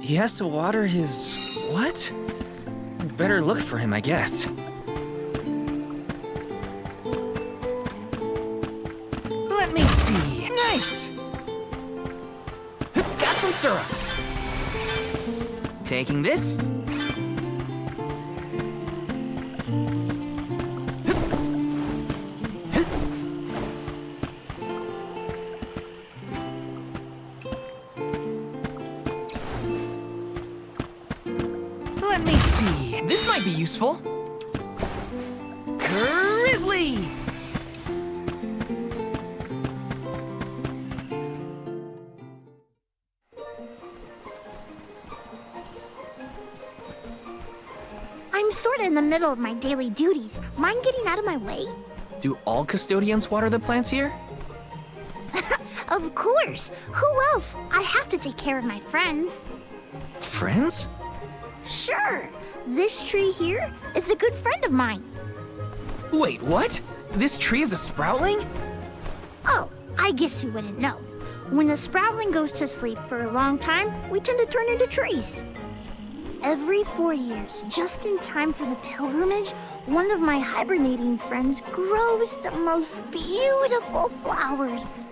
He has to water his... what? Better look for him, I guess. Let me see. Nice! Got some syrup. Taking this. Let me see. This might be useful. Grizzly! I'm sorta in the middle of my daily duties. Mind getting out of my way? Do all custodians water the plants here? Of course! Who else? I have to take care of my friends. Friends? Sure! This tree here is a good friend of mine. Wait, what? This tree is a sproutling? Oh, I guess you wouldn't know. When a sproutling goes to sleep for a long time, we tend to turn into trees. Every 4 years, just in time for the pilgrimage, one of my hibernating friends grows the most beautiful flowers.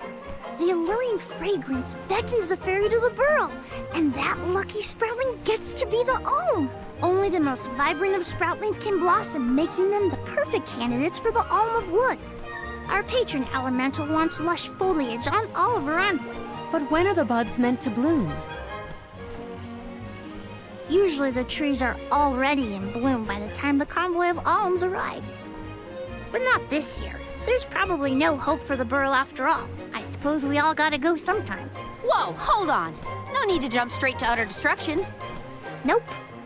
The alluring fragrance beckons the fairy to the burrow, and that lucky sproutling gets to be the alm. Only the most vibrant of sproutlings can blossom, making them the perfect candidates for the alm of wood. Our patron elemental wants lush foliage on all of her envoys. But when are the buds meant to bloom? Usually the trees are already in bloom by the time the convoy of alms arrives. But not this year. There's probably no hope for the burrow after all. I suppose we all gotta go sometime. Whoa, hold on. No need to jump straight to utter destruction. Nope.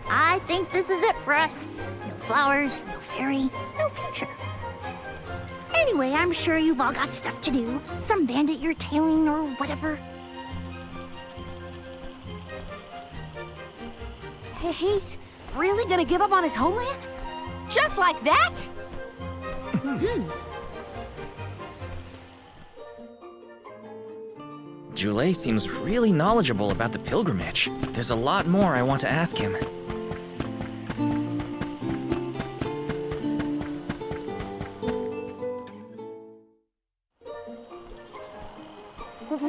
I think this is it for us. No flowers, no fairy, no future. Anyway, I'm sure you've all got stuff to do. Some bandit you're tailing or whatever. He's really gonna give up on his homeland? Just like that? Jule seems really knowledgeable about the pilgrimage. There's a lot more I want to ask him.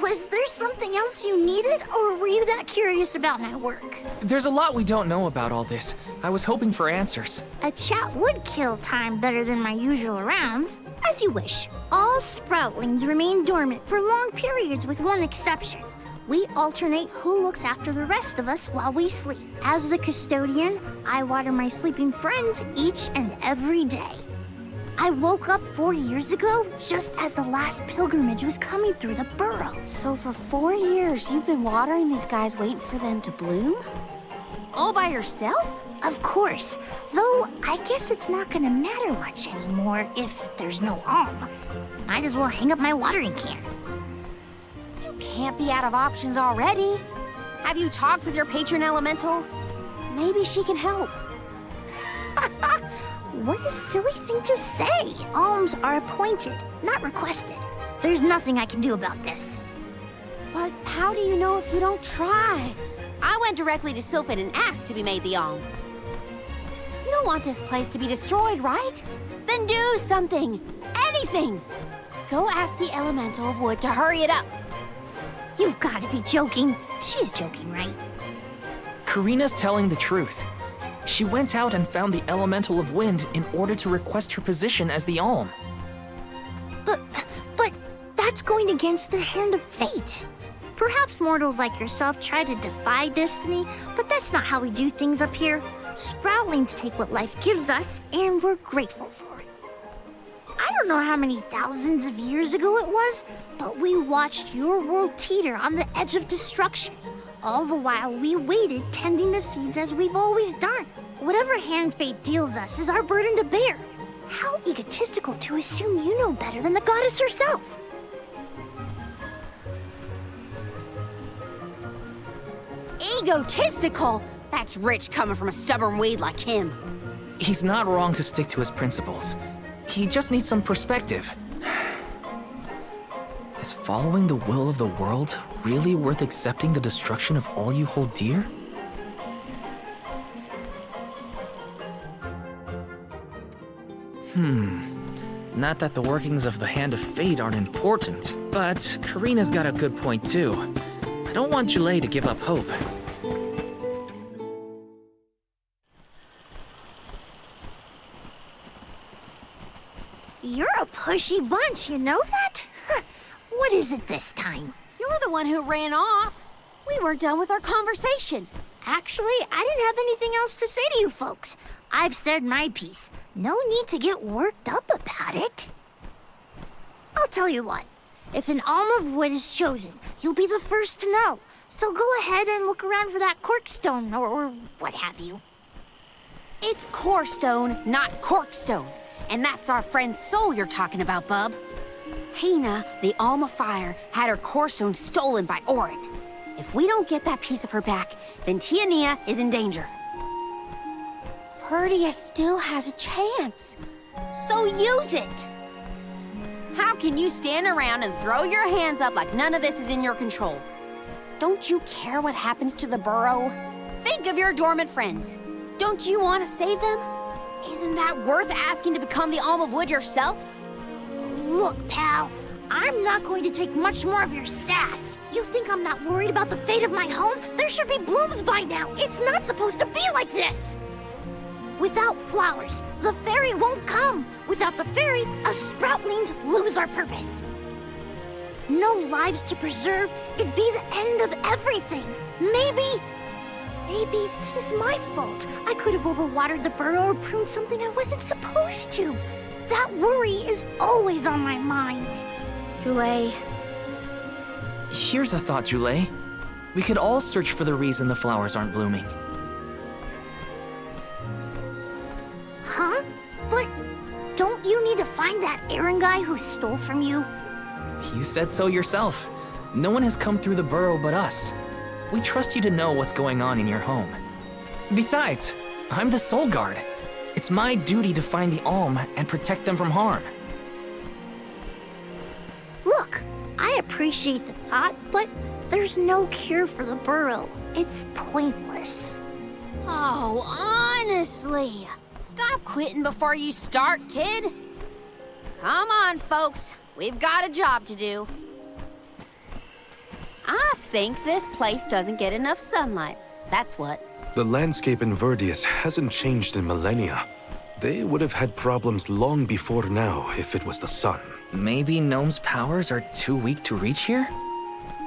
Was there something else you needed, or were you that curious about my work? There's a lot we don't know about all this. I was hoping for answers. A chat would kill time better than my usual rounds. As you wish. All sproutlings remain dormant for long periods with one exception. We alternate who looks after the rest of us while we sleep. As the custodian, I water my sleeping friends each and every day. I woke up 4 years ago, just as the last pilgrimage was coming through the burrow. So for 4 years, you've been watering these guys waiting for them to bloom? All by yourself? Of course, though I guess it's not gonna matter much anymore if there's no alm. Might as well hang up my watering can. You can't be out of options already. Have you talked with your patron elemental? Maybe she can help. What a silly thing to say. Alms are appointed, not requested. There's nothing I can do about this. But how do you know if you don't try? I went directly to Sylphin and asked to be made the alm. You don't want this place to be destroyed, right? Then do something. Anything. Go ask the elemental of wood to hurry it up. You've got to be joking. She's joking, right? Karina's telling the truth. She went out and found the elemental of wind in order to request her position as the alm. But that's going against the hand of fate. Perhaps mortals like yourself try to defy destiny, but that's not how we do things up here. Sproutlings take what life gives us, and we're grateful for it. I don't know how many thousands of years ago it was, but we watched your world teeter on the edge of destruction. All the while we waited, tending the seeds as we've always done. Whatever hand fate deals us is our burden to bear. How egotistical to assume you know better than the goddess herself. Egotistical? That's rich coming from a stubborn weed like him. He's not wrong to stick to his principles. He just needs some perspective. Is following the will of the world really worth accepting the destruction of all you hold dear? Not that the workings of the Hand of Fate aren't important, but Karina's got a good point too. I don't want Julei to give up hope. You're a pushy bunch, you know that? What is it this time? You're the one who ran off. We weren't done with our conversation. Actually, I didn't have anything else to say to you folks. I've said my piece. No need to get worked up about it. I'll tell you what. If an alm of wood is chosen, you'll be the first to know. So go ahead and look around for that corkstone or what have you. It's corestone, not corkstone. And that's our friend's soul you're talking about, bub. Hina, the alm of fire, had her corestone stolen by Orin. If we don't get that piece of her back, then Tiania is in danger. Verdia still has a chance. So use it! How can you stand around and throw your hands up like none of this is in your control? Don't you care what happens to the burrow? Think of your dormant friends. Don't you want to save them? Isn't that worth asking to become the alm of wood yourself? Look, pal, I'm not going to take much more of your sass. You think I'm not worried about the fate of my home? There should be blooms by now. It's not supposed to be like this. Without flowers, the fairy won't come. Without the fairy, us sproutlings lose our purpose. No lives to preserve, it'd be the end of everything. Maybe this is my fault. I could have overwatered the burrow or pruned something I wasn't supposed to. That worry is always on my mind. Julei. Here's a thought, Julei. We could all search for the reason the flowers aren't blooming. Huh? But don't you need to find that Aaron guy who stole from you? You said so yourself. No one has come through the burrow but us. We trust you to know what's going on in your home. Besides, I'm the Soul Guard. It's my duty to find the Alm and protect them from harm. Look, I appreciate the thought, but there's no cure for the burrow. It's pointless. Oh, honestly. Stop quitting before you start, kid. Come on, folks. We've got a job to do. I think this place doesn't get enough sunlight. That's what. The landscape in Verdius hasn't changed in millennia. They would have had problems long before now if it was the sun. Maybe Gnome's powers are too weak to reach here?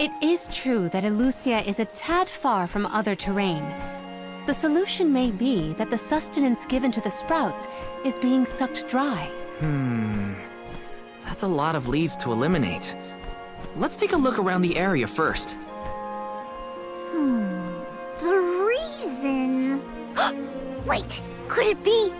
It is true that Elusia is a tad far from other terrain. The solution may be that the sustenance given to the sprouts is being sucked dry. That's a lot of leads to eliminate. Let's take a look around the area first. The reason... Wait, could it be...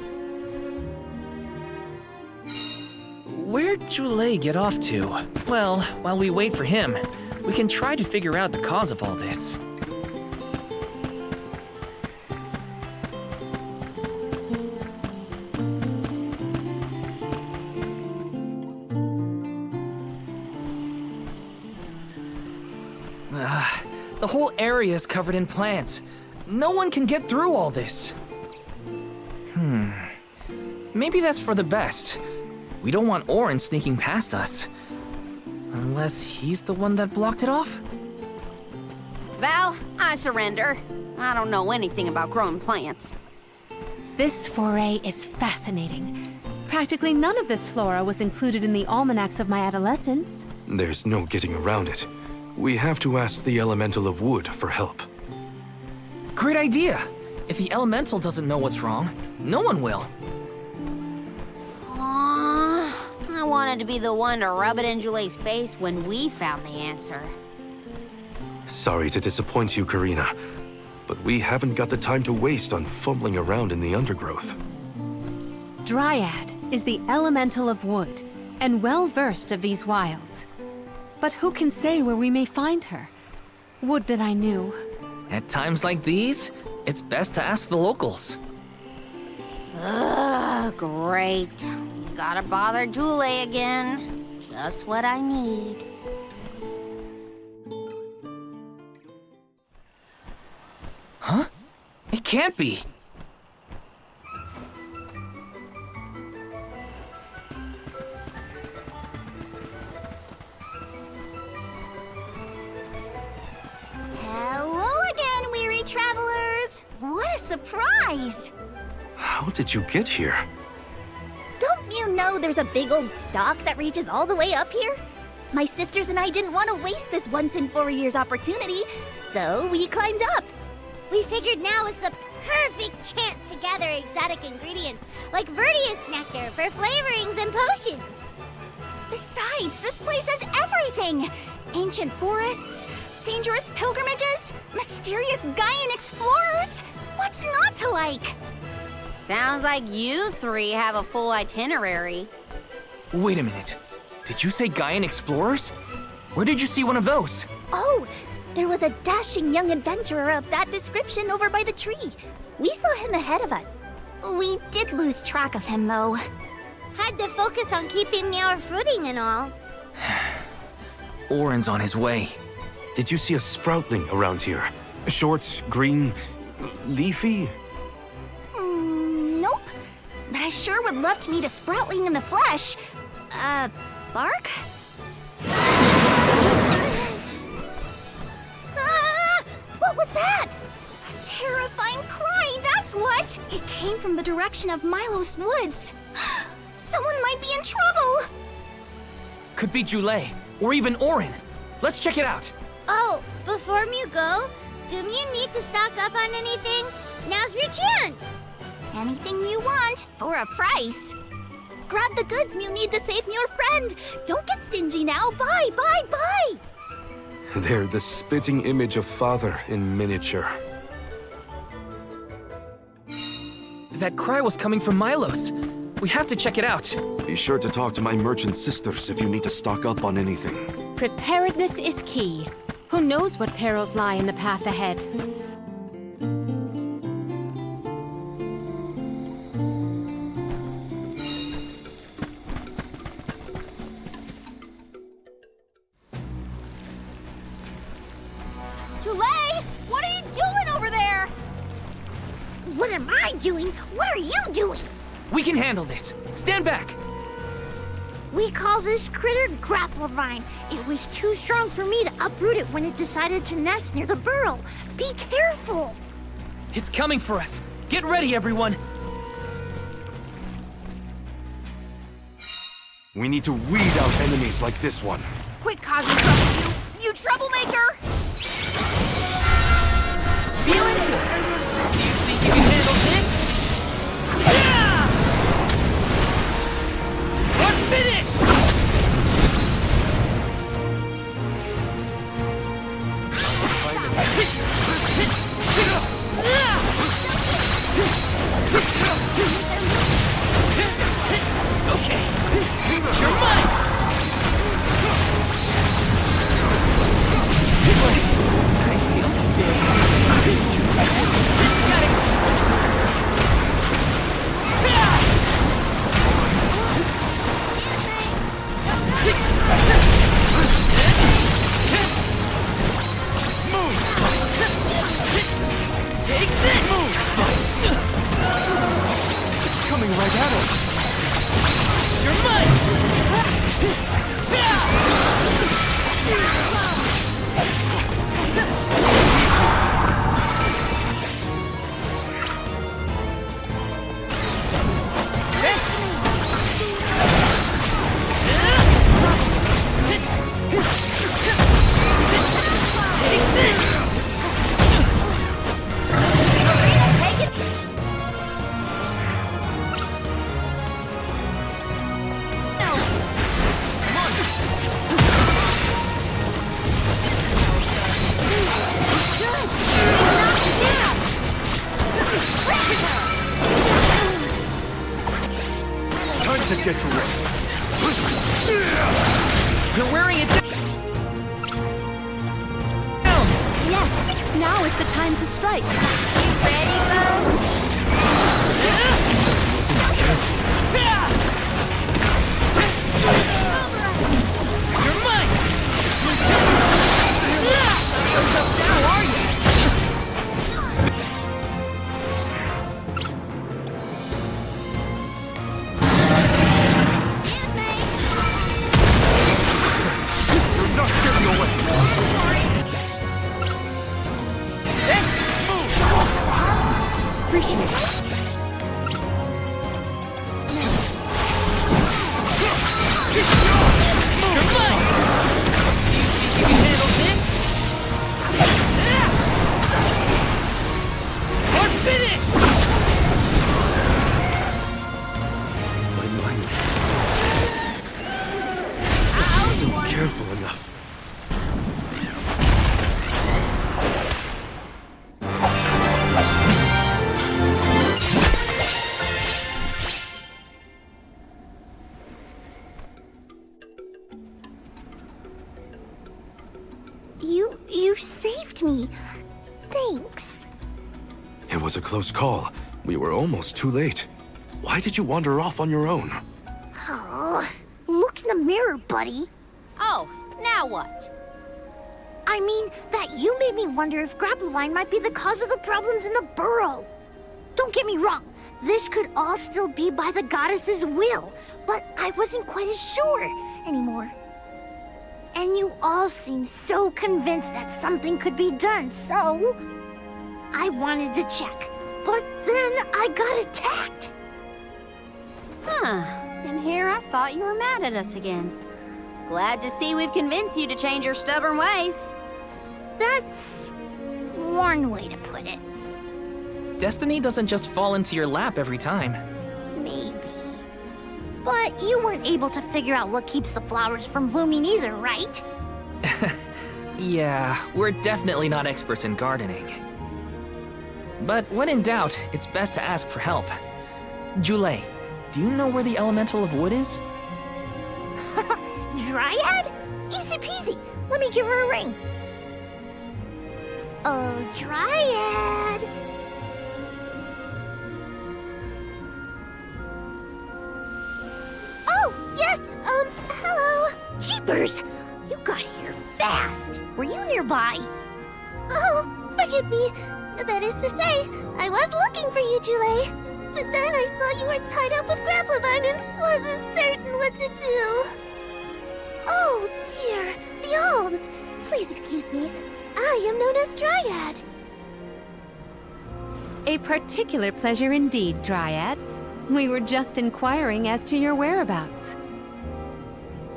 Where'd Julei get off to? Well, while we wait for him, we can try to figure out the cause of all this. The whole area is covered in plants. No one can get through all this. Maybe that's for the best. We don't want Orin sneaking past us. Unless he's the one that blocked it off? Val, I surrender. I don't know anything about growing plants. This foray is fascinating. Practically none of this flora was included in the almanacs of my adolescence. There's no getting around it. We have to ask the Elemental of Wood for help. Great idea! If the elemental doesn't know what's wrong, no one will. Aww, I wanted to be the one to rub it in Julei's face when we found the answer. Sorry to disappoint you, Karina, but we haven't got the time to waste on fumbling around in the undergrowth. Dryad is the Elemental of Wood, and well-versed of these wilds. But who can say where we may find her? Would that I knew. At times like these, it's best to ask the locals. Ugh, great. Gotta bother Julei again. Just what I need. Huh? It can't be. surprise! How did you get here? Don't you know there's a big old stalk that reaches all the way up here? My sisters and I didn't want to waste this once in 4 years opportunity, so we climbed up. We figured now was the perfect chance to gather exotic ingredients like Verdius nectar for flavorings and potions. Besides, this place has everything! Ancient forests, dangerous pilgrimages, mysterious Gaian explorers! What's not to like? Sounds like you three have a full itinerary. Wait a minute. Did you say Gaian explorers? Where did you see one of those? Oh, there was a dashing young adventurer of that description over by the tree. We saw him ahead of us. We did lose track of him, though. Had to focus on keeping our footing and all. Oren's on his way. Did you see a sproutling around here? Short, green, leafy? Nope. But I sure would love to meet a sproutling in the flesh. Bark? What was that? A terrifying cry, that's what! It came from the direction of Milos Woods. Someone might be in trouble! Could be Jule, or even Oren. Let's check it out. Oh, before you go, do you need to stock up on anything? Now's your chance! Anything you want, for a price. Grab the goods you need to save your friend. Don't get stingy now. Buy, buy, buy! They're the spitting image of father in miniature. That cry was coming from Milos. We have to check it out. Be sure to talk to my merchant sisters if you need to stock up on anything. Preparedness is key. Who knows what perils lie in the path ahead? Jule, what are you doing over there? What am I doing? What are you doing? We can handle this. Stand back. We call this critter Grapplevine. It was too strong for me to uproot it when it decided to nest near the burrow. Be careful! It's coming for us. Get ready, everyone. We need to weed out enemies like this one. Quit causing trouble, you troublemaker! Feel it? Do you think you can handle this? Yeah! Or finish! Okay, you're mine! I feel sick. Got it! Take this! It's coming right at us. You're mine! Take this! Take it! Time to get to work. You're wearing it down! Yes, now is the time to strike. You're mine! How are you? You're not getting away. Thanks! appreciate it. You can handle this? Or finish! My mind wasn't careful enough. You saved me. Thanks. It was a close call. We were almost too late. Why did you wander off on your own? Oh, look in the mirror, buddy. Oh, now what? I mean, that you made me wonder if Grappleline might be the cause of the problems in the burrow. Don't get me wrong, this could all still be by the goddess's will, but I wasn't quite as sure anymore. And you all seem so convinced that something could be done, so I wanted to check. But then I got attacked. Huh. And here I thought you were mad at us again. Glad to see we've convinced you to change your stubborn ways. That's one way to put it. Destiny doesn't just fall into your lap every time. Maybe. But you weren't able to figure out what keeps the flowers from blooming either, right? Yeah, we're definitely not experts in gardening. But when in doubt, it's best to ask for help. Jule, do you know where the elemental of wood is? Dryad? Easy peasy. Let me give her a ring. Oh, Dryad. Oh, yes, hello. Jeepers, you got here fast. Were you nearby? Oh, forgive me. That is to say, I was looking for you, Jule. But then I saw you were tied up with Grappleline and wasn't certain what to do. Oh, dear. The alms. Please excuse me. I am known as Dryad. A particular pleasure indeed, Dryad. We were just inquiring as to your whereabouts.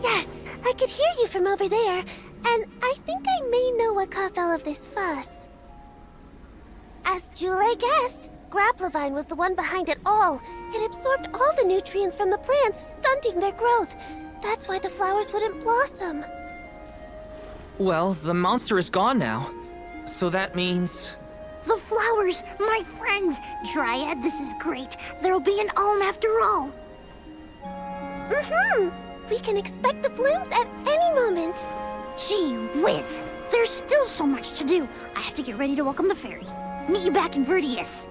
Yes, I could hear you from over there, and I think I may know what caused all of this fuss. As Jule guessed, Grappleline was the one behind it all. It absorbed all the nutrients from the plants, stunting their growth. That's why the flowers wouldn't blossom. Well, the monster is gone now. So that means... The flowers, my friends. Dryad, this is great. There'll be an alm after all. We can expect the blooms at any moment. Gee whiz. There's still so much to do. I have to get ready to welcome the fairy. Meet you back in Verdius.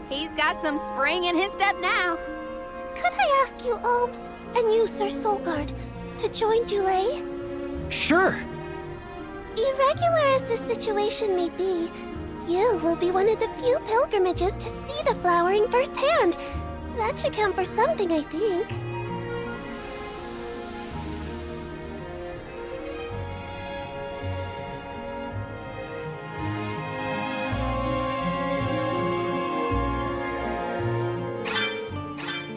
He's got some spring in his step now. Could I ask you, Alms, and you, Sir Soulguard, to join Jule? Sure. Irregular as the situation may be, you will be one of the few pilgrimages to see the flowering firsthand. That should count for something, I think.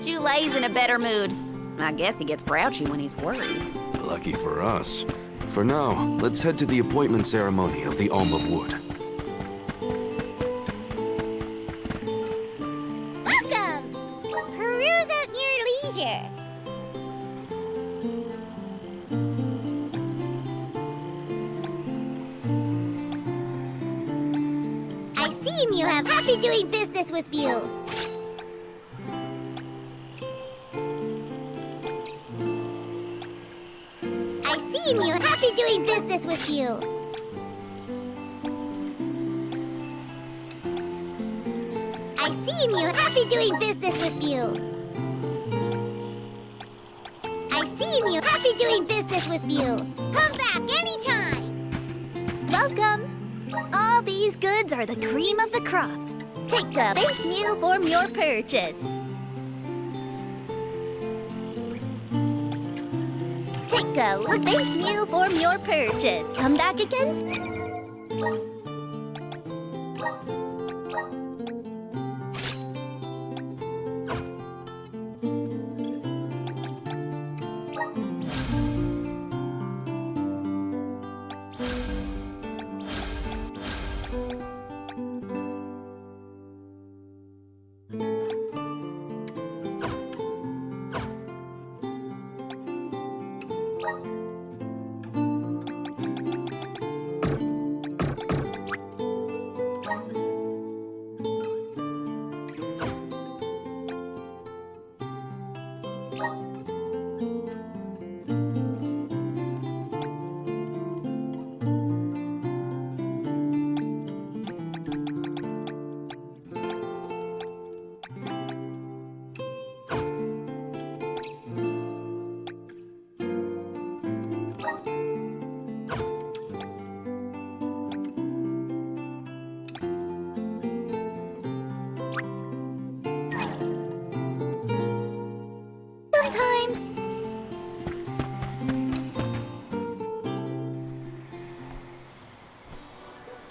Jule's in a better mood. I guess he gets grouchy when he's worried. Lucky for us. For now, let's head to the appointment ceremony of the Alm of Wood. Welcome! Peruse at your leisure. I see you have happy doing business with you. You happy doing business with you. I see you happy doing business with you. I see you happy doing business with you. Come back anytime. Welcome. All these goods are the cream of the crop. Take a bank meal for your purchase. Take a look bank meal for your purchase. Come back again.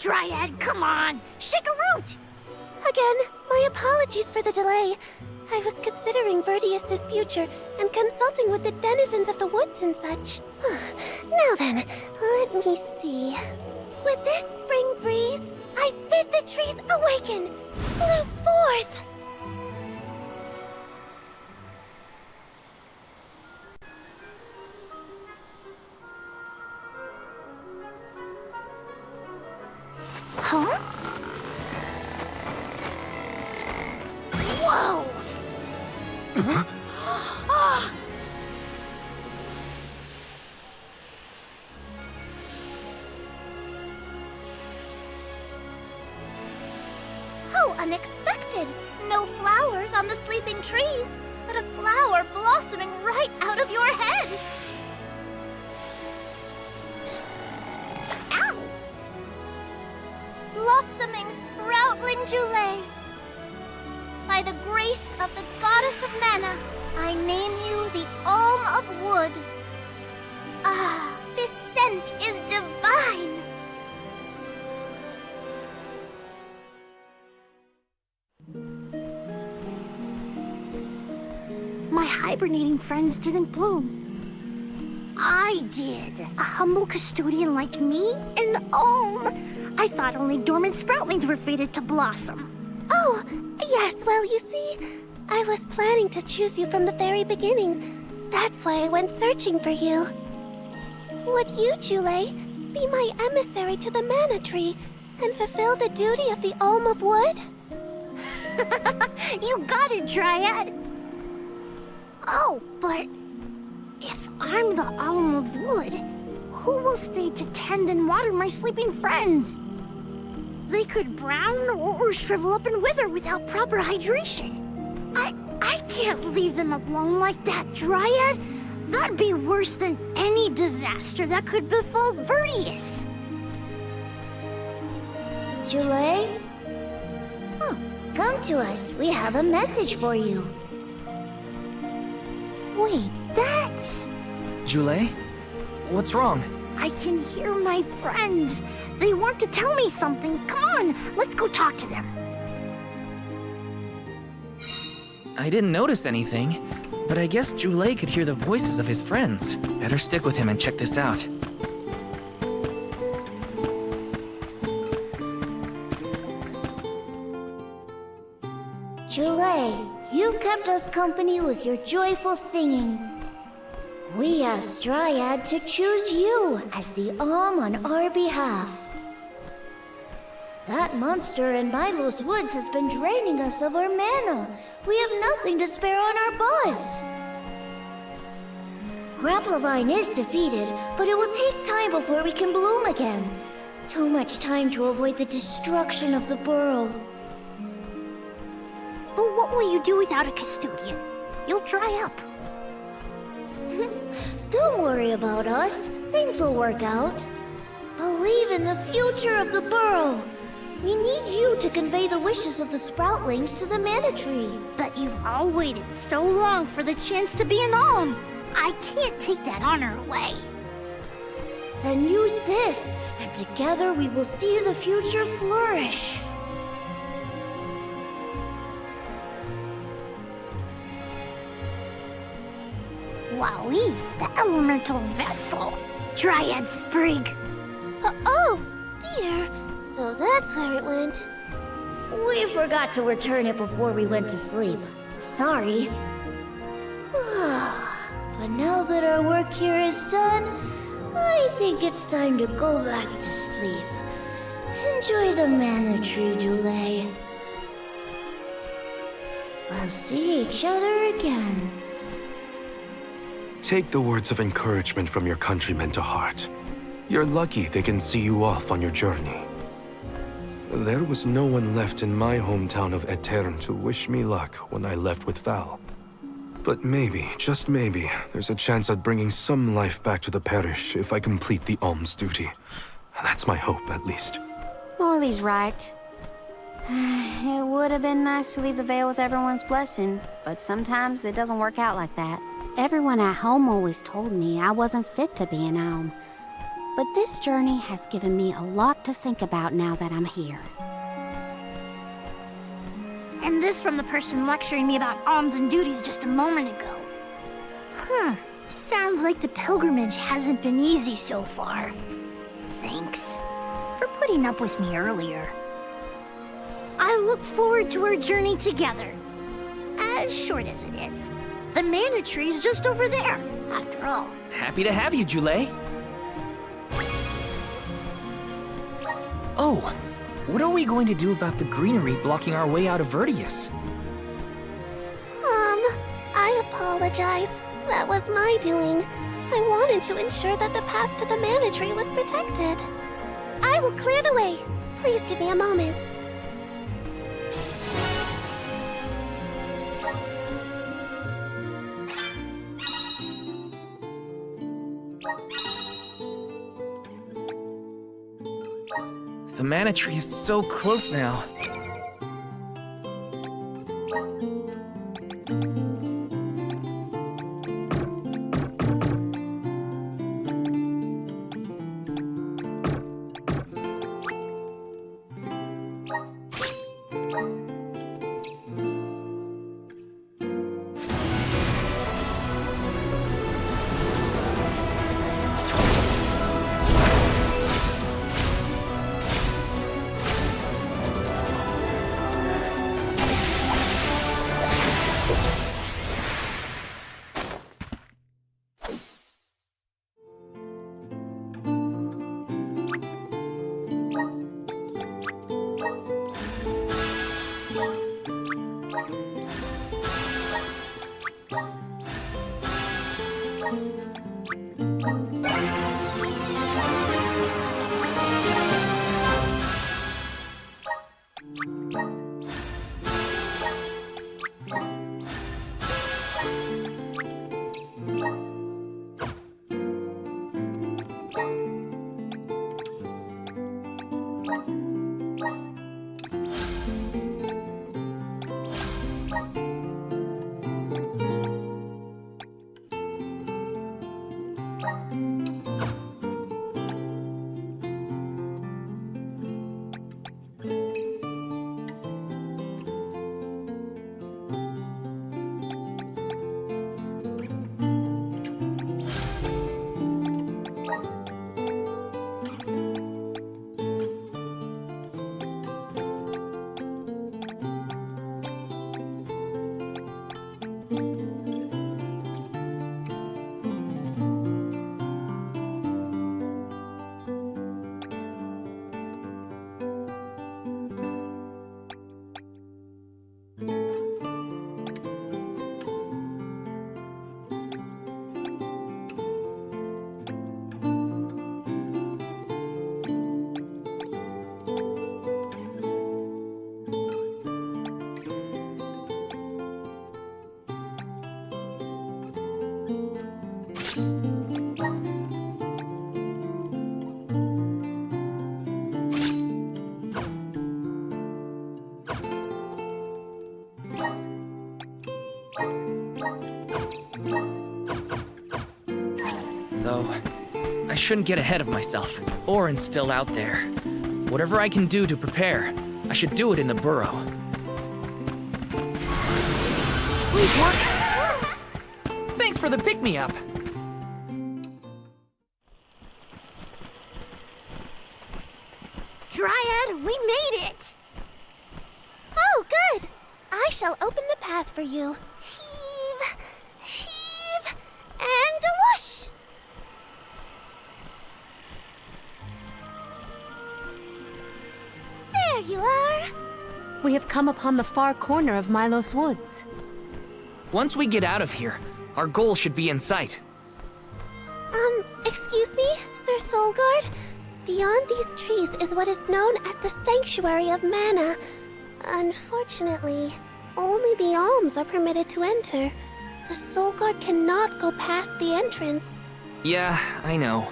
Dryad, come on! Shake a root! Again, my apologies for the delay. I was considering Vertius's future and consulting with the denizens of the woods and such. Now then, let me see. With this spring breeze, I bid the trees awaken! Bloom forth! Huh? Whoa! How unexpected! No flowers on the sleeping trees, but a flower blossoming right out of your head! Ow! Blossoming sproutling Jule. By the grace of the goddess of Mana, I name you the Alm of Wood. Ah, this scent is divine! My hibernating friends didn't bloom. I did. A humble custodian like me? And I thought only dormant sproutlings were fated to blossom. Oh, yes, well, you see, I was planning to choose you from the very beginning. That's why I went searching for you. Would you, Jule, be my emissary to the Mana Tree and fulfill the duty of the Alm of Wood? You got it, Dryad! Oh, but if I'm the Alm of Wood, who will stay to tend and water my sleeping friends? They could brown or shrivel up and wither without proper hydration. I can't leave them alone like that, Dryad. That'd be worse than any disaster that could befall Vertius. Jule? Come to us. We have a message for you. Wait, that's... Jule? What's wrong? I can hear my friends. They want to tell me something. Come on, let's go talk to them. I didn't notice anything, but I guess Jule could hear the voices of his friends. Better stick with him and check this out. Jule, you kept us company with your joyful singing. We asked Dryad to choose you as the Alm on our behalf. That monster in Milo's woods has been draining us of our mana. We have nothing to spare on our buds. Grapplevine is defeated, but it will take time before we can bloom again. Too much time to avoid the destruction of the burrow. But what will you do without a custodian? You'll dry up. Don't worry about us. Things will work out. Believe in the future of the burrow. We need you to convey the wishes of the sproutlings to the Mana Tree. But you've all waited so long for the chance to be an Alm. I can't take that honor away. Then use this, and together we will see the future flourish. Wowie, the elemental vessel. Dryad Sprig. Oh, dear. So that's that's where it went. We forgot to return it before we went to sleep. Sorry. But now that our work here is done, I think it's time to go back to sleep. Enjoy the mana tree, Dule. We'll see each other again. Take the words of encouragement from your countrymen to heart. You're lucky they can see you off on your journey. There was no one left in my hometown of Etern to wish me luck when I left with Val. But maybe, just maybe, there's a chance at bringing some life back to the parish if I complete the alms duty. That's my hope, at least. Morley's right. It would have been nice to leave the veil with everyone's blessing, but sometimes it doesn't work out like that. Everyone at home always told me I wasn't fit to be an alm. But this journey has given me a lot to think about now that I'm here. And this from the person lecturing me about alms and duties just a moment ago. Sounds like the pilgrimage hasn't been easy so far. Thanks for putting up with me earlier. I look forward to our journey together. As short as it is. The mana tree's just over there, after all. Happy to have you, Jule. Oh, what are we going to do about the greenery blocking our way out of Vertius? I apologize. That was my doing. I wanted to ensure that the path to the mana tree was protected. I will clear the way. Please give me a moment. The mana tree is so close now. Though, I shouldn't get ahead of myself, or instill out there. Whatever I can do to prepare, I should do it in the burrow. Thanks for the pick-me-up! Dryad, we made it! Oh, good! I shall open the path for you. Heave, heave, and a whoosh! There you are! We have come upon the far corner of Milos Woods. Once we get out of here, our goal should be in sight. Excuse me, Sir Soulguard? Beyond these trees is what is known as the Sanctuary of Mana. Unfortunately, only the alms are permitted to enter. The Soulguard cannot go past the entrance. Yeah, I know.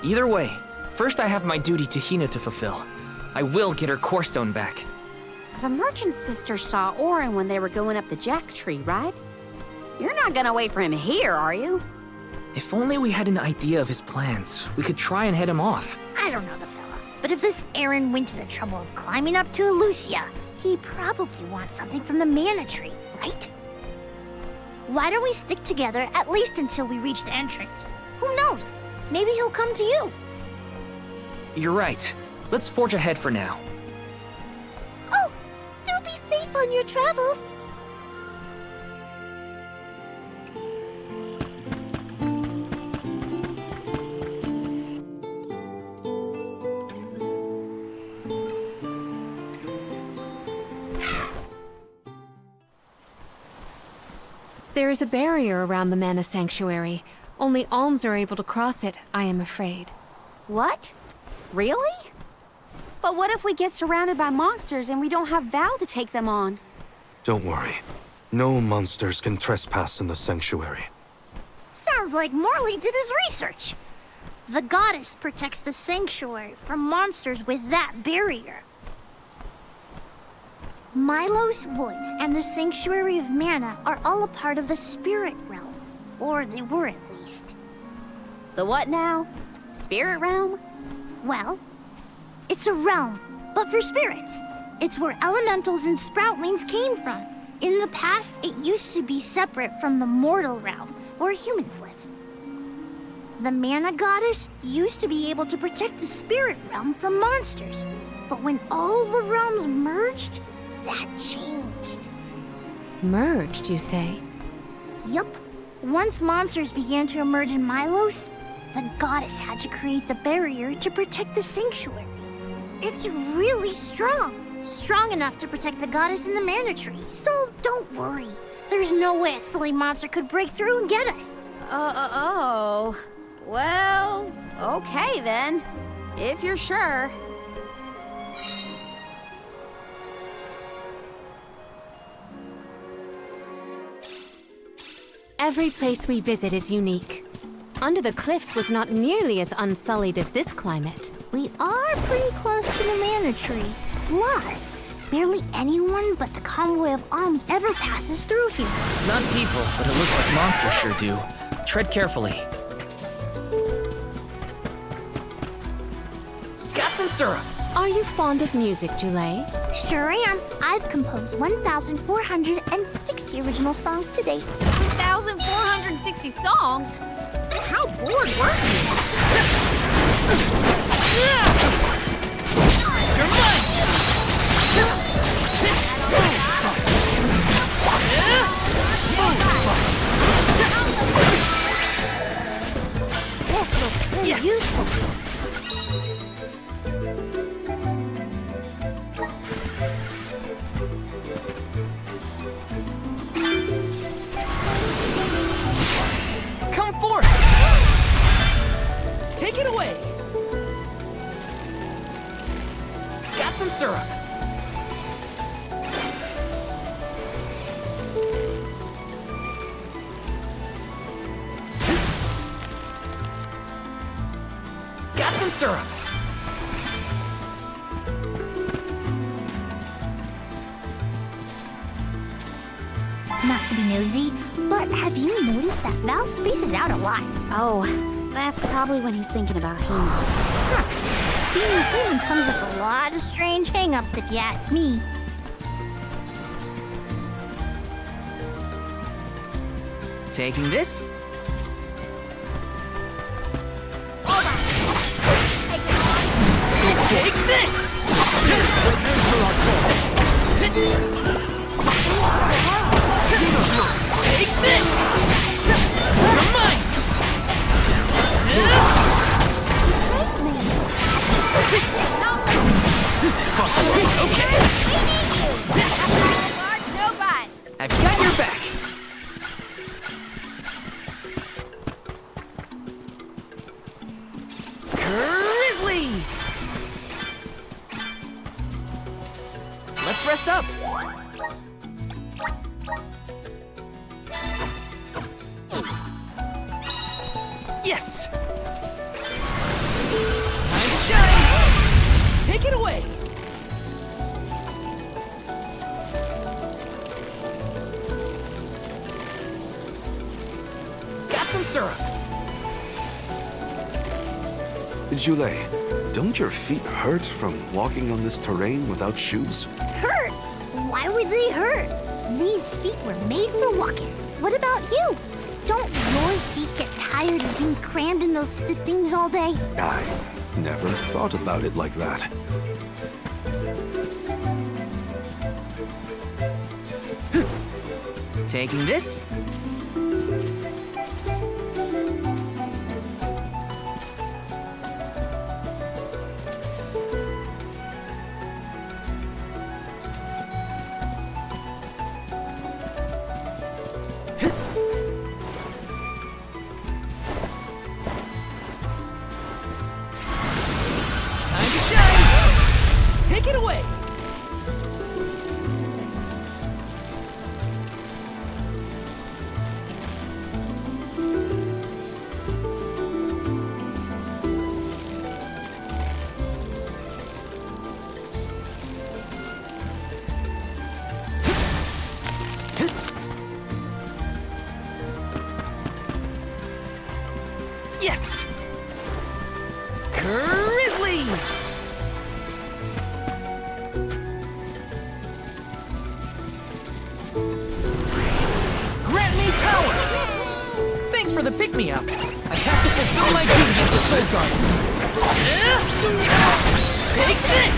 Either way, first I have my duty to Hina to fulfill. I will get her core stone back. The merchant sisters saw Orin when they were going up the jack tree, right? You're not gonna wait for him here, are you? If only we had an idea of his plans, we could try and head him off. I don't know the fella, but if this Aaron went to the trouble of climbing up to Lucia, he probably wants something from the mana tree, right? Why don't we stick together at least until we reach the entrance? Who knows? Maybe he'll come to you. You're right. Let's forge ahead for now. Oh, do be safe on your travels. There is a barrier around the Mana Sanctuary. Only alms are able to cross it, I am afraid. What? Really? But what if we get surrounded by monsters and we don't have Val to take them on? Don't worry. No monsters can trespass in the sanctuary. Sounds like Morley did his research. The goddess protects the sanctuary from monsters with that barrier. Milos Woods and the Sanctuary of Mana are all a part of the spirit realm. Or they were at least. The what now? Spirit realm? Well, it's a realm, but for spirits. It's where elementals and sproutlings came from. In the past, it used to be separate from the mortal realm, where humans live. The Mana Goddess used to be able to protect the spirit realm from monsters. But when all the realms merged, that changed. Merged, you say? Yup. Once monsters began to emerge in Milos, the goddess had to create the barrier to protect the sanctuary. It's really strong. Strong enough to protect the goddess in the mana tree. So don't worry. There's no way a silly monster could break through and get us. Oh. Well, okay then. If you're sure. Every place we visit is unique. Under the cliffs was not nearly as unsullied as this climate. We are pretty close to the mana tree. Plus, barely anyone but the convoy of alms ever passes through here. Not people, but it looks like monsters sure do. Tread carefully. Got some syrup. Are you fond of music, Jule? Sure am. I've composed 1,460 original songs to date. 1,460 songs? How bored were you? You're mine! This looks really useful. Come forth! Take it away! Got some syrup. Got some syrup. Not to be nosy, but have you noticed that Val spaces out a lot? Oh, that's probably when he's thinking about him. Being human comes with a lot of strange hang-ups, if you ask me. Taking this. Take this! Okay. No but. I've got your back. Grizzly! Let's rest up. Yes! Time to shine! Take it away! Got some syrup. Julie, don't your feet hurt from walking on this terrain without shoes? Hurt? Why would they hurt? These feet were made for walking. What about you? Don't your feet get tired of being crammed in those stiff things all day? I never thought about it like that. Taking this. Time to shine. Take it away. Yes! Grizzly! Grant me power! Thanks for the pick-me-up. I have to fulfill my duty as the Soul Guard. Take this!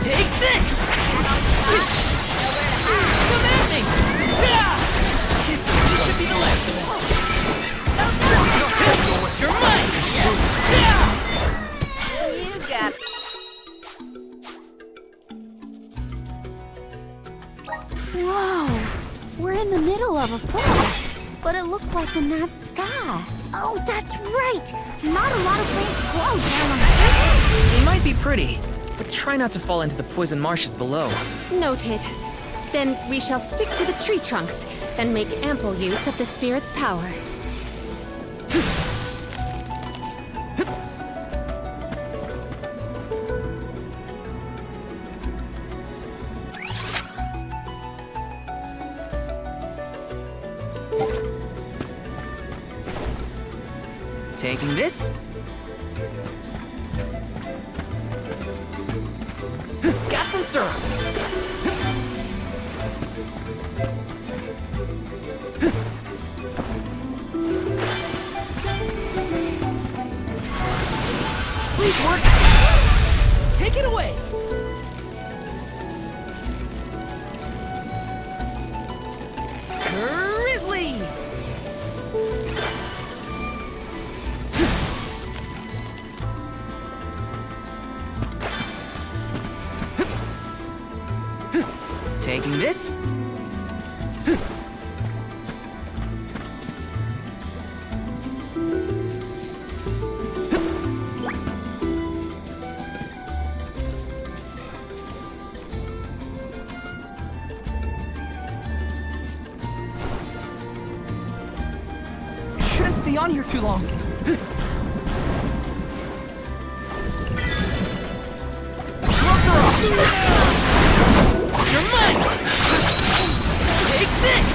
Take this! Come at me! This should be the last of it. You're mine! You got it. Whoa! We're in the middle of a forest, but it looks like the night sky. Oh, that's right! Not a lot of plants grow down on the surface. They might be pretty, but try not to fall into the poison marshes below. Noted. Then we shall stick to the tree trunks and make ample use of the spirit's power. Taking this. Got some syrup. Please work. Take it away. Grizzly. Taking this. Shouldn't stay on here too long. Gloves are off. You're mine. Take this.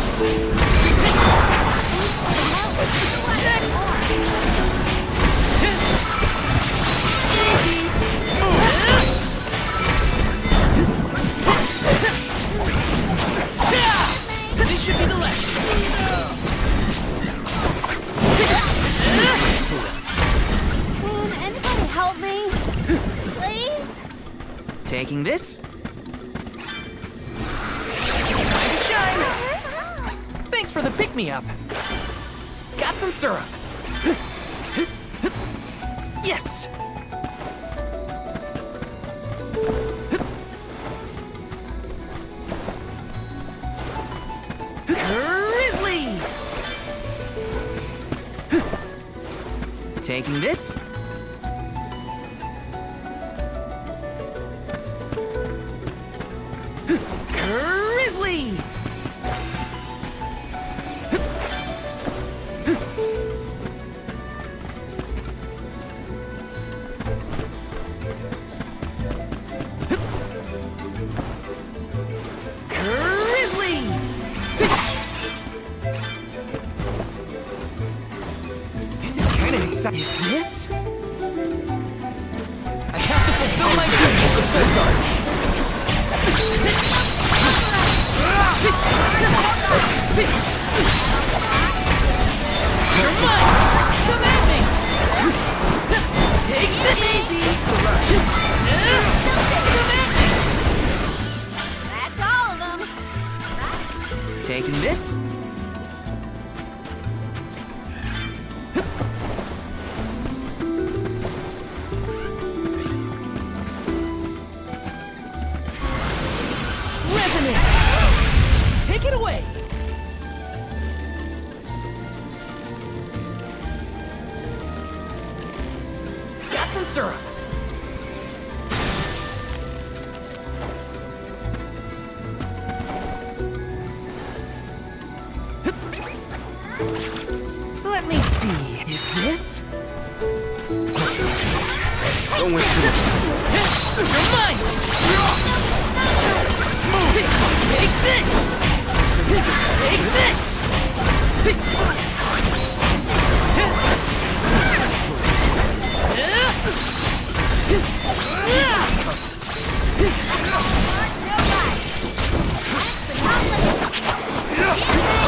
Next. Easy. This should be the last. Can anybody help me? Please? Taking this. Time to shine. Thanks for the pick-me-up. Got some syrup. Yes. Taking this. Grizzly! Is this? I have to fulfill my duty as the Soul Guard. You're mine! Come at me! Take it easy! Come at me! That's all of them. Taking this. Take it away! Got some syrup. Let me see. Is this? Don't waste too much time. You're mine! Take this! Take this!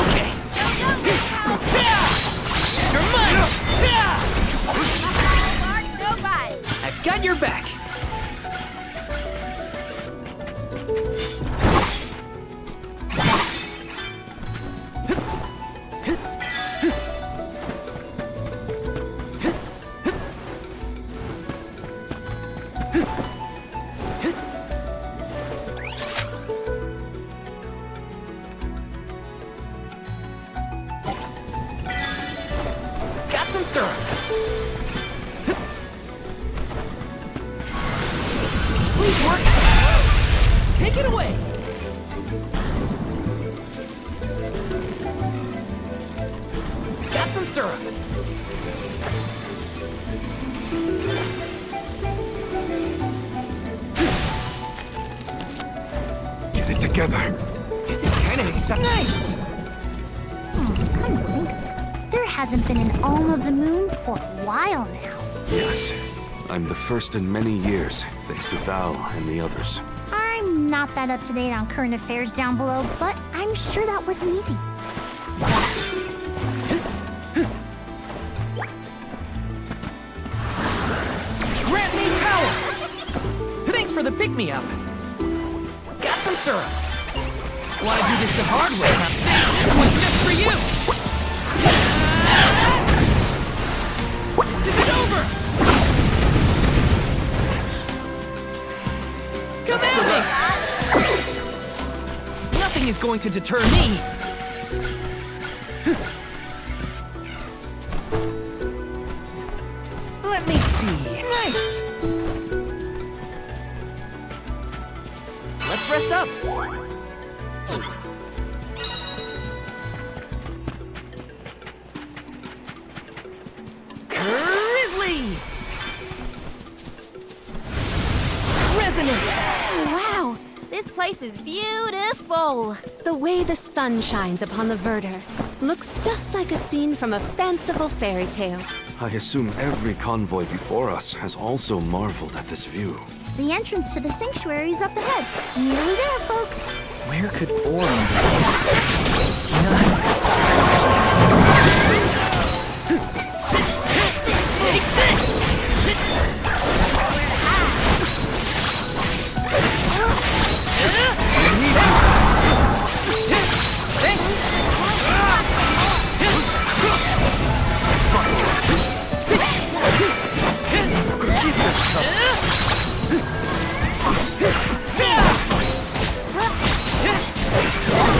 Okay. You're mine! I've got your back. Got some syrup. Please work. Take it away. Got some syrup. Get it together. This is kind of exciting. Nice. Come to think of it, there hasn't been an Alm of the Moon for a while now. Yes. I'm the first in many years, thanks to Val and the others. I'm not that up to date on current affairs down below, but I'm sure that wasn't easy. Grant me power. Thanks for the pick-me-up. Got some syrup. Wanna do this the hard way, huh? This one's just for you. This isn't over. Come at me. Nothing is going to deter me. Let me see. Nice. Let's rest up. Grizzly! Resonant! Wow, this place is beautiful. The way the sun shines upon the verdure looks just like a scene from a fanciful fairy tale. I assume every convoy before us has also marveled at this view. The entrance to the sanctuary is up ahead. Nearly there, folks. Where could Aurum be? Take this!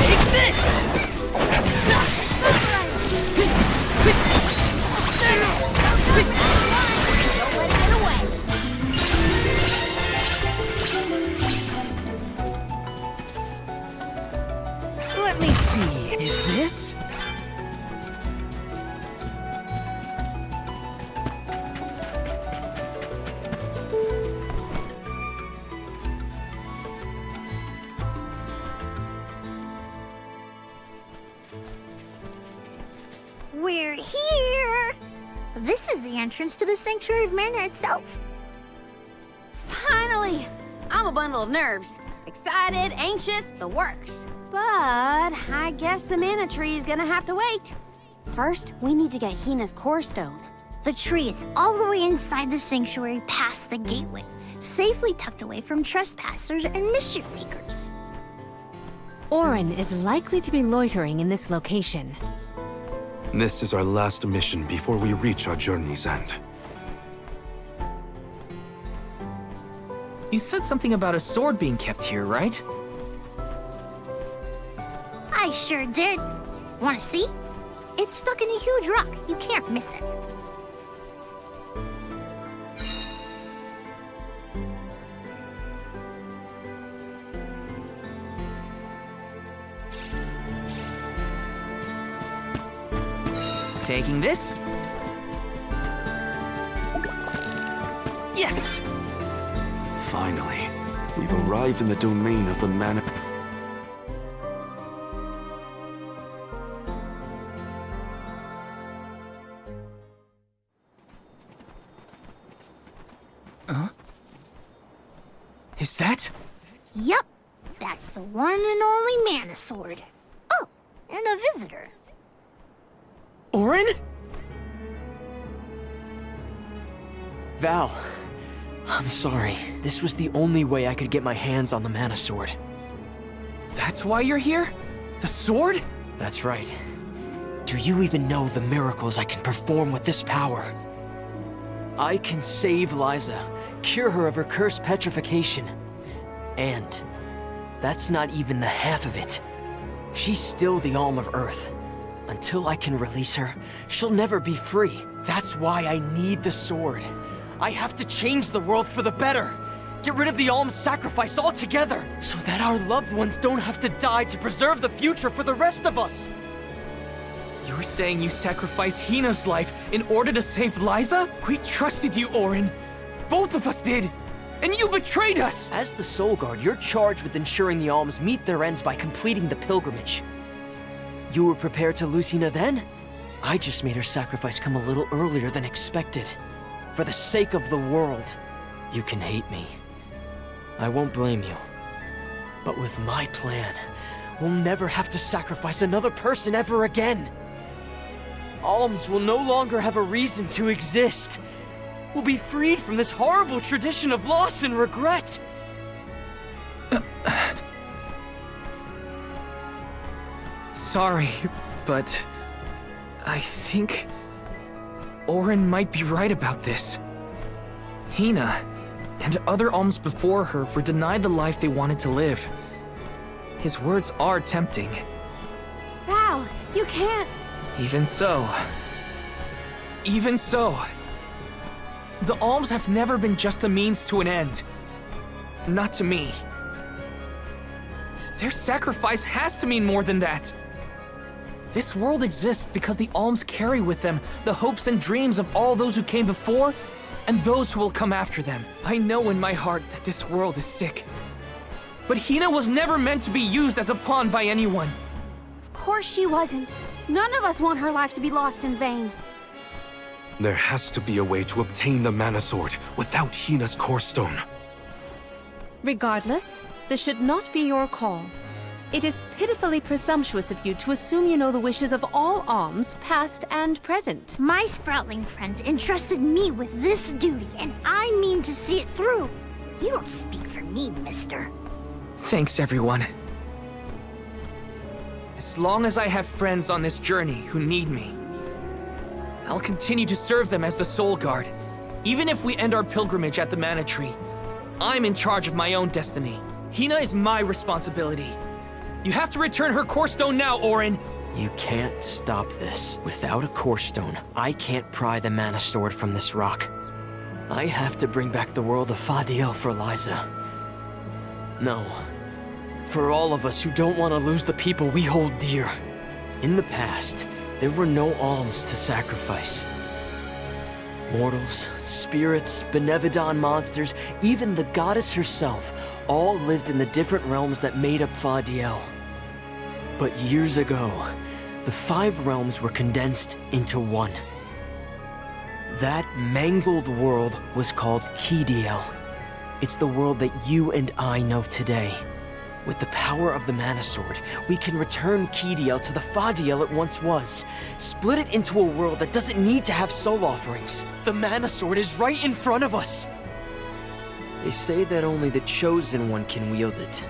Take this! Let me see. Is this? We're here! This is the entrance to the Sanctuary of Mana itself. Finally! I'm a bundle of nerves. Excited, anxious, the works. But I guess the mana tree is gonna have to wait. First, we need to get Hina's core stone. The tree is all the way inside the sanctuary past the gateway, safely tucked away from trespassers and mischief makers. Orin is likely to be loitering in this location. This is our last mission before we reach our journey's end. You said something about a sword being kept here, right? I sure did. Wanna see? It's stuck in a huge rock. You can't miss it. Taking this? Yes! Finally, we've arrived in the domain of the mana. Is that? Yup. That's the one and only mana sword. Oh, and a visitor. Orin? Val, I'm sorry. This was the only way I could get my hands on the mana sword. That's why you're here? The sword? That's right. Do you even know the miracles I can perform with this power? I can save Liza, cure her of her cursed petrification. And that's not even the half of it. She's still the Alm of Earth. Until I can release her, she'll never be free. That's why I need the sword. I have to change the world for the better. Get rid of the Alm's sacrifice altogether, so that our loved ones don't have to die to preserve the future for the rest of us. You're saying you sacrificed Hina's life in order to save Liza? We trusted you, Orin. Both of us did. And you betrayed us! As the Soul Guard, you're charged with ensuring the Alms meet their ends by completing the pilgrimage. You were prepared to lose Hina then? I just made her sacrifice come a little earlier than expected. For the sake of the world, you can hate me. I won't blame you. But with my plan, we'll never have to sacrifice another person ever again. Alms will no longer have a reason to exist. We'll be freed from this horrible tradition of loss and regret. Sorry, but I think Orin might be right about this. Hina and other alms before her were denied the life they wanted to live. His words are tempting. Val, you can't... Even so, the alms have never been just a means to an end. Not to me. Their sacrifice has to mean more than that. This world exists because the alms carry with them the hopes and dreams of all those who came before and those who will come after them. I know in my heart that this world is sick. But Hina was never meant to be used as a pawn by anyone. Of course she wasn't. None of us want her life to be lost in vain. There has to be a way to obtain the mana sword without Hina's core stone. Regardless, this should not be your call. It is pitifully presumptuous of you to assume you know the wishes of all alms, past and present. My Sproutling friends entrusted me with this duty, and I mean to see it through. You don't speak for me, mister. Thanks, everyone. As long as I have friends on this journey who need me, I'll continue to serve them as the Soul Guard. Even if we end our pilgrimage at the Mana Tree, I'm in charge of my own destiny. Hina is my responsibility. You have to return her core stone now, Orin. You can't stop this. Without a core stone, I can't pry the mana sword from this rock. I have to bring back the world of Fadiel for Liza. No. for all of us who don't want to lose the people we hold dear. In the past, there were no alms to sacrifice. Mortals, spirits, benevodon monsters, even the goddess herself, all lived in the different realms that made up Fadiel. But years ago, the 5 realms were condensed into one. That mangled world was called Kidiel. It's the world that you and I know today. With the power of the Mana Sword, we can return Kidiel to the Fadiel it once was. Split it into a world that doesn't need to have soul offerings. The Mana Sword is right in front of us! They say that only the Chosen One can wield it.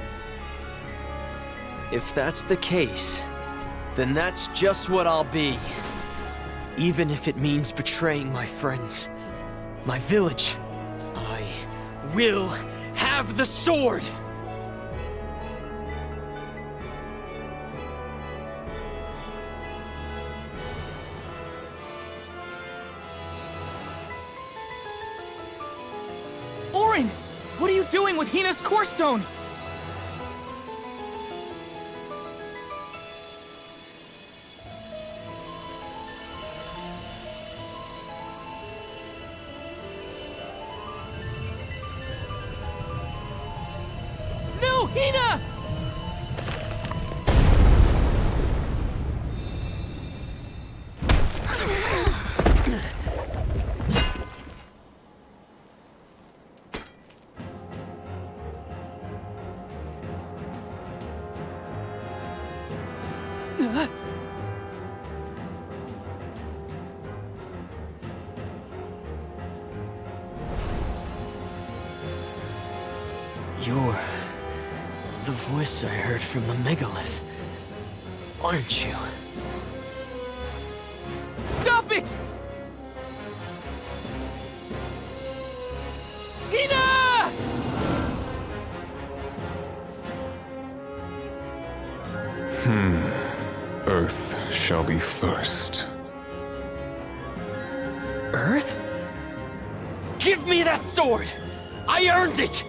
If that's the case, then that's just what I'll be. Even if it means betraying my friends, my village. I will have the sword! Orin! What are you doing with Hina's core stone? No, Hina! You're the voice I heard from the megalith, aren't you? Stop it! Hina! Earth shall be first. Earth? Give me that sword! I earned it!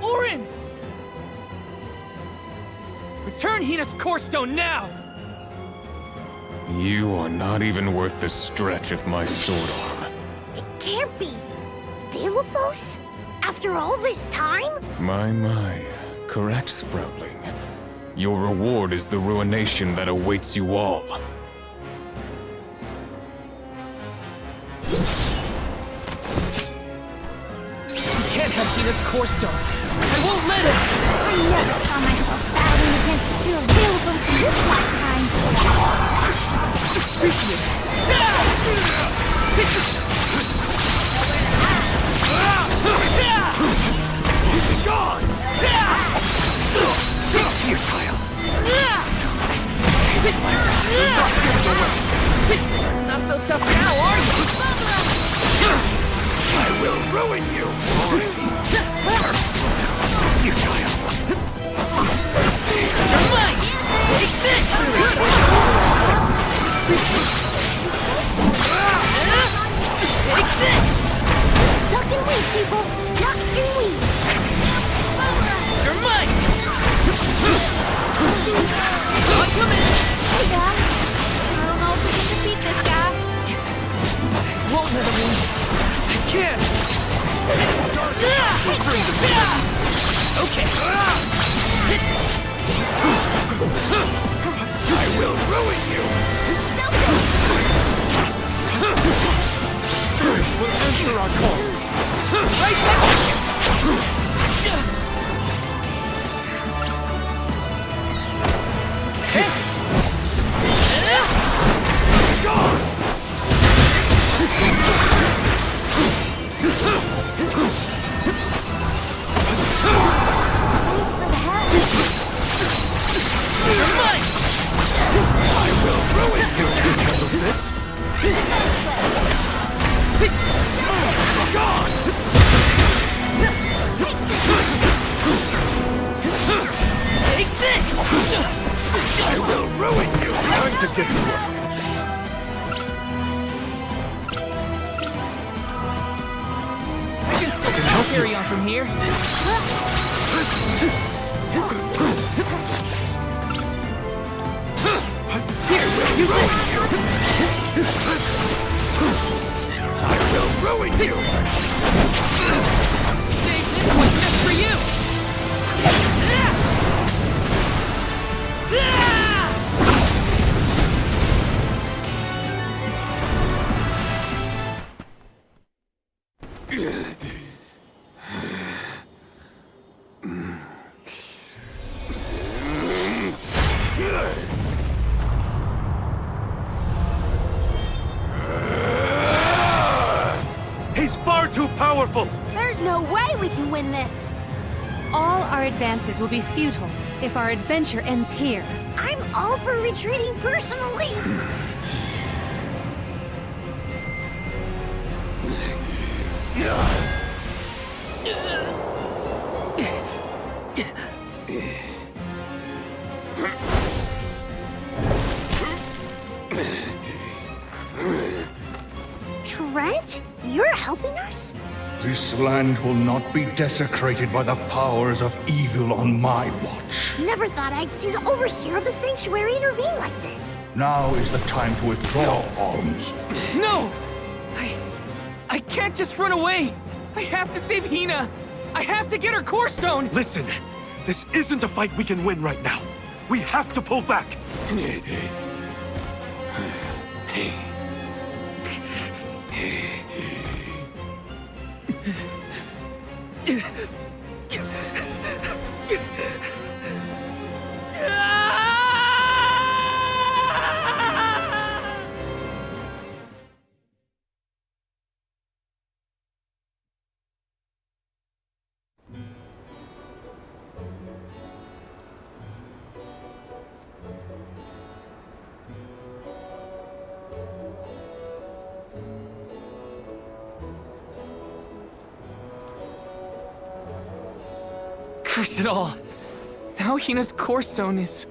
Orin! Return Hina's core stone now! You are not even worth the stretch of my sword arm. It can't be. Delophos? After all this time? My. Correct, Sproutling. Your reward is the ruination that awaits you all. Can't have Hina's core stone. I won't let it! I never saw myself battling against the fear of Delophos in this lifetime. Appreciate it. Gone! Futile! Not so tough now, are you? I will ruin you! Futile! You're mine! Take this! Take this! Duck and weave, people! Duck and weave! You're mine! I'll come in! Hey, Dad. I don't know if we can defeat this guy. Won't let him win. I can't! Okay. I will ruin you! We'll answer our call. Right back! Thanks! Gone! Thanks for the help. You're mine! I will ruin you! Handle this! Gone! carry on from here. Here, use this. I will ruin you! Save this one just for you. He's far too powerful! There's no way we can win this. All our advances will be futile if our adventure ends here. I'm all for retreating personally. Trent, you're helping us? This land will not be desecrated by the powers of evil on my watch. Never thought I'd see the overseer of the sanctuary intervene like this. Now is the time to withdraw, Arms. No! I can't just run away. I have to save Hina. I have to get her core stone. Listen, this isn't a fight we can win right now. We have to pull back. Curse it all. Now Hina's core stone is...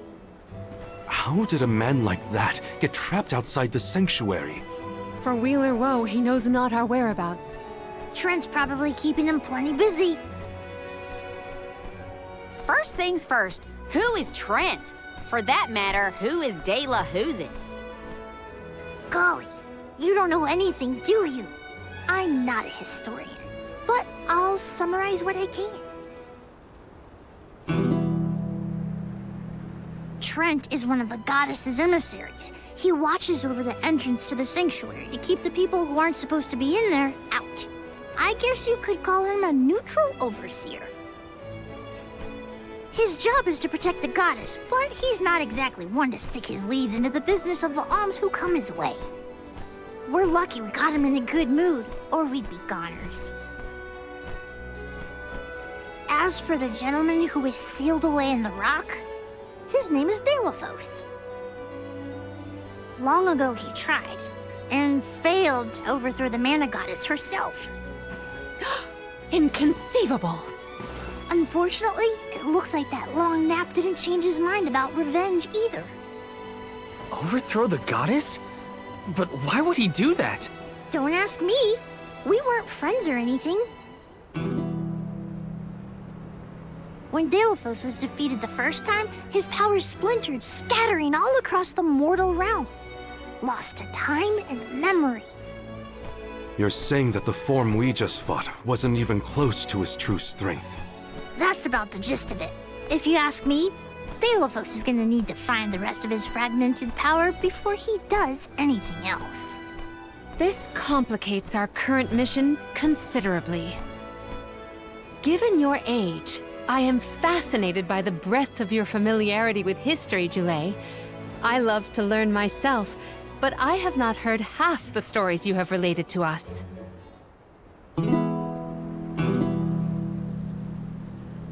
How did a man like that get trapped outside the sanctuary? For Wheeler Woe, he knows not our whereabouts. Trent's probably keeping him plenty busy. First things first, who is Trent? For that matter, who is De La Who's It? Golly, you don't know anything, do you? I'm not a historian, but I'll summarize what I can. Trent is one of the goddess's emissaries. He watches over the entrance to the sanctuary to keep the people who aren't supposed to be in there out. I guess you could call him a neutral overseer. His job is to protect the goddess, but he's not exactly one to stick his leaves into the business of the alms who come his way. We're lucky we caught him in a good mood, or we'd be goners. As for the gentleman who is sealed away in the rock, his name is Delphos. Long ago he tried, and failed to overthrow the mana goddess herself. Inconceivable! Unfortunately, it looks like that long nap didn't change his mind about revenge either. Overthrow the goddess? But why would he do that? Don't ask me. We weren't friends or anything. When Delphos was defeated the first time, his powers splintered, scattering all across the mortal realm. Lost to time and memory. You're saying that the form we just fought wasn't even close to his true strength. That's about the gist of it. If you ask me, Delphos is gonna need to find the rest of his fragmented power before he does anything else. This complicates our current mission considerably. Given your age, I am fascinated by the breadth of your familiarity with history, Jule. I love to learn myself, but I have not heard half the stories you have related to us.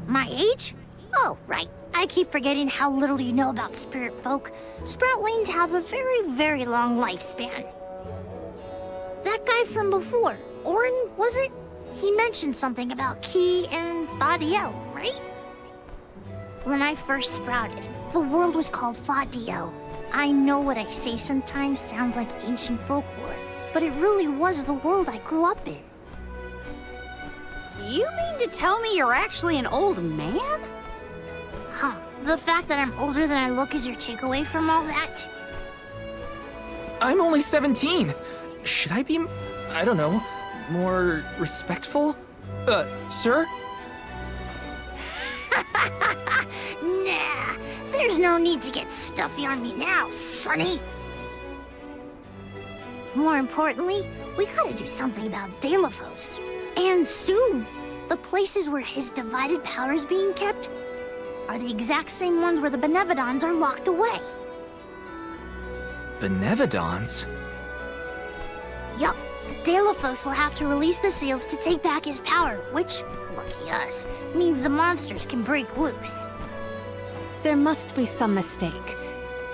My age? Oh, right. I keep forgetting how little you know about spirit folk. Sproutlings have a very, very long lifespan. That guy from before, Orin, was it? He mentioned something about Ki and Fadiel, right? When I first sprouted, the world was called Fadiel. I know what I say sometimes sounds like ancient folklore, but it really was the world I grew up in. You mean to tell me you're actually an old man? Huh. The fact that I'm older than I look is your takeaway from all that? I'm only 17. Should I be, I don't know, more respectful? Sir? Nah, there's no need to get stuffy on me now, Sonny. More importantly, we gotta do something about Delafos. And soon. The places where his divided power is being kept are the exact same ones where the Benevodons are locked away. Benevodons? Yup. Delafos will have to release the seals to take back his power, which, lucky us, means the monsters can break loose. There must be some mistake.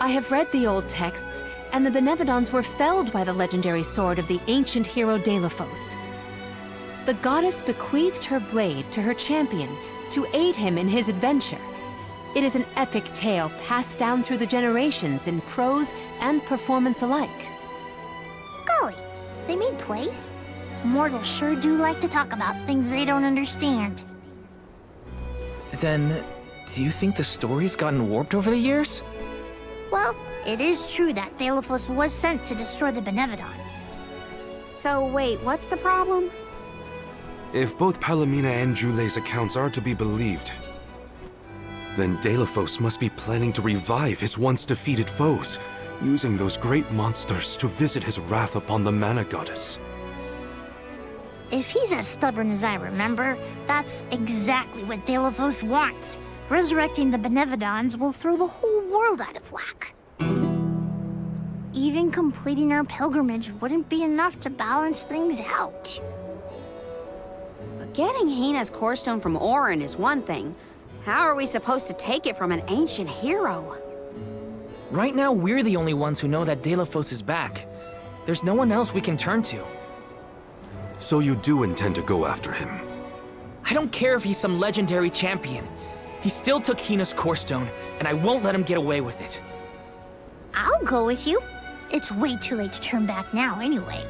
I have read the old texts, and the Benevodons were felled by the legendary sword of the ancient hero Delafos. The goddess bequeathed her blade to her champion to aid him in his adventure. It is an epic tale passed down through the generations in prose and performance alike. Golly, they made plays? Mortals sure do like to talk about things they don't understand. Then, do you think the story's gotten warped over the years? Well, it is true that Delafos was sent to destroy the Benevodons. So wait, what's the problem? If both Palomina and Jule's accounts are to be believed, then Delafos must be planning to revive his once defeated foes, using those great monsters to visit his wrath upon the Mana Goddess. If he's as stubborn as I remember, that's exactly what Delafos wants. Resurrecting the Benevodons will throw the whole world out of whack. Even completing our pilgrimage wouldn't be enough to balance things out. But getting Hina's core stone from Orin is one thing. How are we supposed to take it from an ancient hero? Right now, we're the only ones who know that Delafos is back. There's no one else we can turn to. So you do intend to go after him? I don't care if he's some legendary champion. He still took Hina's core stone, and I won't let him get away with it. I'll go with you. It's way too late to turn back now anyway.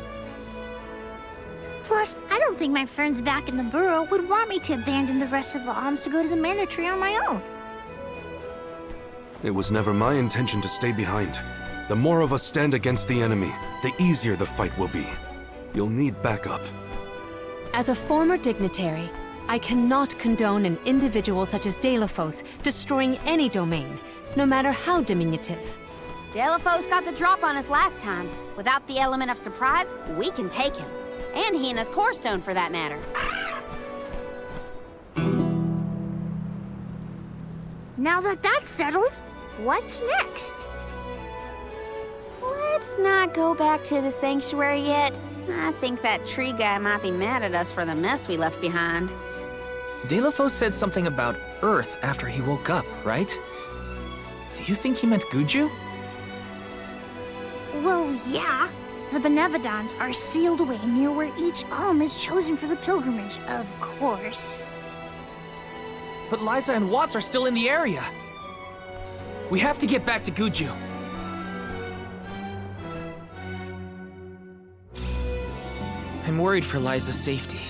Plus, I don't think my friends back in the burrow would want me to abandon the rest of the alms to go to the Mana Tree on my own. It was never my intention to stay behind. The more of us stand against the enemy, the easier the fight will be. You'll need backup. As a former dignitary, I cannot condone an individual such as Delafos destroying any domain, no matter how diminutive. Delafos got the drop on us last time. Without the element of surprise, we can take him. And Hina's core stone, for that matter. Now that that's settled, what's next? Let's not go back to the sanctuary yet. I think that tree guy might be mad at us for the mess we left behind. Delafos said something about Earth after he woke up, right? Do you think he meant Guju? Well, yeah. The Benevodons are sealed away near where each alm is chosen for the pilgrimage, of course. But Liza and Watts are still in the area. We have to get back to Guju. I'm worried for Liza's safety.